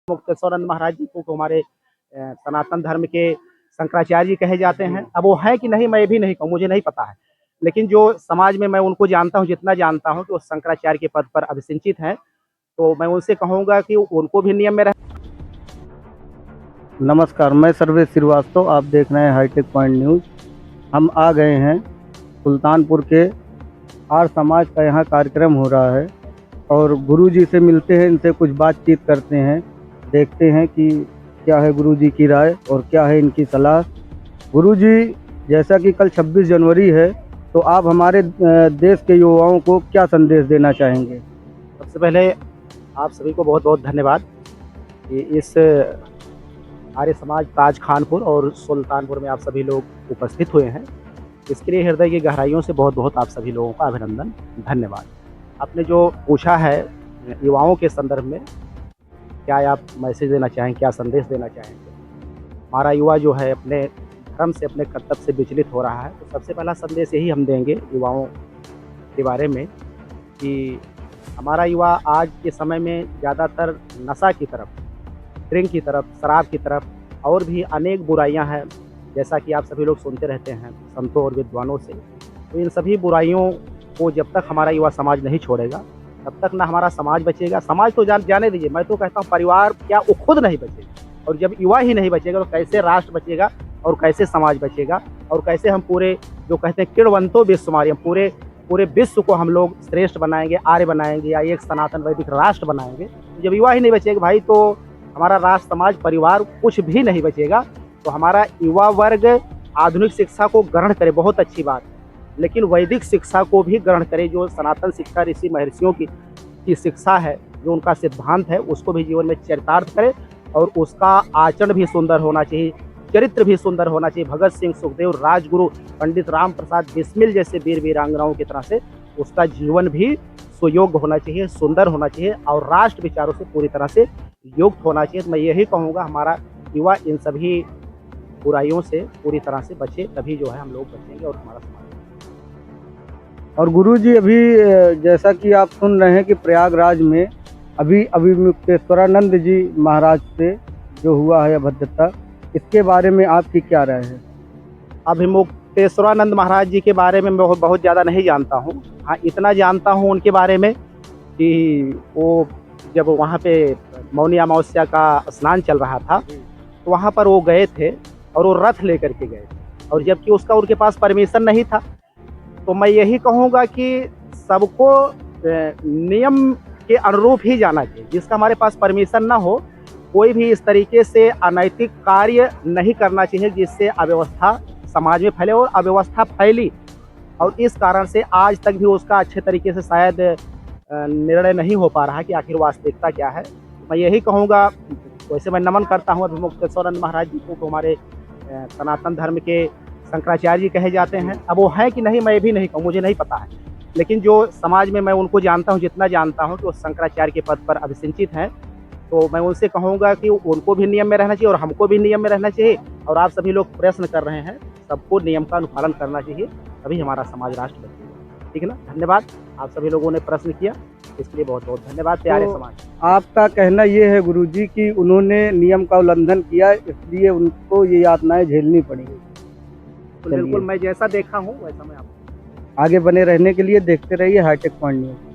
मुक्तेश्वरानंद महाराज जी को हमारे सनातन धर्म के शंकराचार्य जी कहे जाते हैं। अब वो है कि नहीं मैं भी नहीं कहूँ, मुझे नहीं पता है, लेकिन जो समाज में मैं उनको जानता हूँ, जितना जानता हूँ कि वो शंकराचार्य के पद पर अभिषिंचित हैं, तो मैं उनसे कहूँगा कि उनको भी नियम में रह। नमस्कार, मैं सर्वेश श्रीवास्तव, आप देख रहे हैं हाईटेक पॉइंट न्यूज़। हम आ गए हैं सुल्तानपुर के आर्य समाज का यहाँ कार्यक्रम हो रहा है और गुरुजी से मिलते हैं, इनसे कुछ बातचीत करते हैं, देखते हैं कि क्या है गुरुजी की राय और क्या है इनकी सलाह। गुरुजी, जैसा कि कल 26 जनवरी है, तो आप हमारे देश के युवाओं को क्या संदेश देना चाहेंगे? सबसे पहले आप सभी को बहुत बहुत धन्यवाद कि इस आर्य समाज ताज खानपुर और सुल्तानपुर में आप सभी लोग उपस्थित हुए हैं। इसके लिए हृदय की गहराइयों से बहुत बहुत आप सभी लोगों का अभिनंदन, धन्यवाद। आपने जो पूछा है युवाओं के संदर्भ में, क्या आप मैसेज देना चाहेंगे, क्या संदेश देना चाहेंगे? हमारा युवा जो है अपने धर्म से, अपने कर्तव्य से विचलित हो रहा है, तो सबसे पहला संदेश यही हम देंगे युवाओं के बारे में कि हमारा युवा आज के समय में ज़्यादातर नशा की तरफ, ड्रिंक की तरफ, शराब की तरफ और भी अनेक बुराइयां हैं, जैसा कि आप सभी लोग सुनते रहते हैं संतों और विद्वानों से। तो इन सभी बुराइयों को जब तक हमारा युवा समाज नहीं छोड़ेगा, तब तक ना हमारा समाज बचेगा। समाज तो जाने दीजिए, मैं तो कहता हूँ परिवार क्या वो खुद नहीं बचेगा, और जब युवा ही नहीं बचेगा तो कैसे राष्ट्र बचेगा और कैसे समाज बचेगा, और कैसे हम पूरे जो कहते हैं किड़वंतो विश्वमारी, हम पूरे विश्व को हम लोग श्रेष्ठ बनाएंगे, आर्य बनाएंगे या एक सनातन वैदिक राष्ट्र बनाएंगे। तो जब युवा ही नहीं बचेगा भाई, तो हमारा राष्ट्र, समाज, परिवार कुछ भी नहीं बचेगा। तो हमारा युवा वर्ग आधुनिक शिक्षा को ग्रहण करे, बहुत अच्छी बात है, लेकिन वैदिक शिक्षा को भी ग्रहण करे। जो सनातन शिक्षा ऋषि महर्षियों की शिक्षा है, जो उनका सिद्धांत है, उसको भी जीवन में चरितार्थ करे, और उसका आचरण भी सुंदर होना चाहिए, चरित्र भी सुंदर होना चाहिए। भगत सिंह, सुखदेव, राजगुरु, पंडित राम प्रसाद बिस्मिल जैसे वीर वीरांगनाओं की तरह से उसका जीवन भी सुयोग्य होना चाहिए, सुंदर होना चाहिए, और राष्ट्र विचारों से पूरी तरह से युक्त होना चाहिए। तो मैं यही कहूँगा हमारा युवा इन सभी बुराइयों से पूरी तरह से बचे, तभी जो है हम लोग बचेंगे और हमारा समाज। और गुरुजी, अभी जैसा कि आप सुन रहे हैं कि प्रयागराज में अभी मुक्तेश्वरानंद जी महाराज से जो हुआ है अभद्रता, इसके बारे में आपकी क्या राय है? मुक्तेश्वरानंद महाराज जी के बारे में मैं बहुत ज़्यादा नहीं जानता हूँ। हाँ, इतना जानता हूँ उनके बारे में कि वो जब वहाँ पे मौनी अमावस्या का स्नान चल रहा था, तो वहाँ पर वो गए थे और वो रथ लेकर के गए थे, और जबकि उसका उनके पास परमिशन नहीं था। तो मैं यही कहूँगा कि सबको नियम के अनुरूप ही जाना चाहिए। जिसका हमारे पास परमिशन ना हो, कोई भी इस तरीके से अनैतिक कार्य नहीं करना चाहिए जिससे अव्यवस्था समाज में फैले, और अव्यवस्था फैली और इस कारण से आज तक भी उसका अच्छे तरीके से शायद निर्णय नहीं हो पा रहा है कि आखिर वास्तविकता क्या है। मैं यही कहूँगा, वैसे मैं नमन करता हूँ मुक्तेश्वरानंद महाराज जी को हमारे सनातन धर्म के शंकराचार्य जी कहे जाते हैं। अब वो है कि नहीं मैं भी नहीं कहूँ, मुझे नहीं पता है, लेकिन जो समाज में मैं उनको जानता हूँ, जितना जानता हूँ कि वो शंकराचार्य के पद पर अभिषिंचित हैं, तो मैं उनसे कहूँगा कि उनको भी नियम में रहना चाहिए और हमको भी नियम में रहना चाहिए। और आप सभी लोग प्रश्न कर रहे हैं, सबको नियम का अनुपालन करना चाहिए, तभी हमारा समाज राष्ट्र बचेगा। ठीक है ना? धन्यवाद, आप सभी लोगों ने प्रश्न किया, इसके लिए बहुत बहुत धन्यवाद। प्यारे समाज, आपका कहना ये है गुरुजी कि उन्होंने नियम का उल्लंघन किया, इसलिए उनको ये यातनाएं झेलनी पड़ी। तो बिल्कुल मैं जैसा देखा हूँ वैसा मैं आपको। आगे बने रहने के लिए देखते रहिए हाईटेक पॉइंट न्यूज़।